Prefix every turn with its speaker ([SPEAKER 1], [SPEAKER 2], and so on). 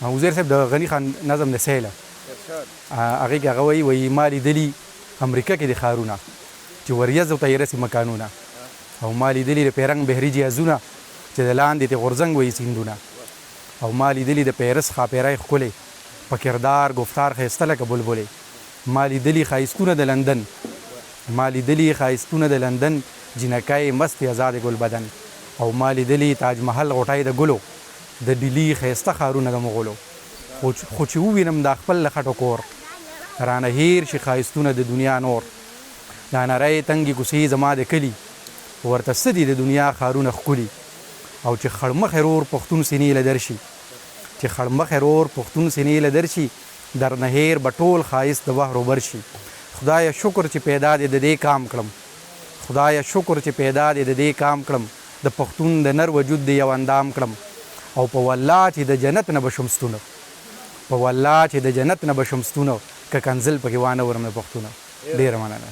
[SPEAKER 1] وزیر صاحب د غني خان نظم د سیله هغې کې هغه وایي ما لیدلي امریکا کې د ښارونه چې وریځو ته یې رسي مکانونه او ما لیدلي د پیرنګ بهري جهازونه چې د لاندې د غورځنګ وایي سیندونه او ما لیدلي د پیرس ښاپیری ښکلې په کردار گفتار ښایسته لکه بلبلې ما لیدلي ښایستونه د لندن ما لیدلي ښایستونه د لندن جنکۍ مستې ازادې ګل بدن او ما لیدلي تاج محل غوټۍ د ګلو د ډیلي ښایسته ښارونه د مغولو خو چې ووینم دا خپل له خټو کور رانه هیر شي ښایستونه د دنیا نور دا نری تنګې کوڅې زما د کلي ورته څه دي د دنیا ښارونه ښکلي او چې خړمخې رور پښتون سینې له درشي چې خړمخې رور پښتون سینې له درشي درنه هیر به ټول ښایست د وحر وبر شي خدایه شکر چې پیدا دې د دې کام کړم خدایه شکر چې پیدا دې د دې کام کړم د پښتون د نر وجود دې یو اندام کړم او په والله چې د جنت نه به شم ستونه په والله چې د جنت نه به شم ستونه که کنزل پکې وانه ورم د پښتونه ډېره مننه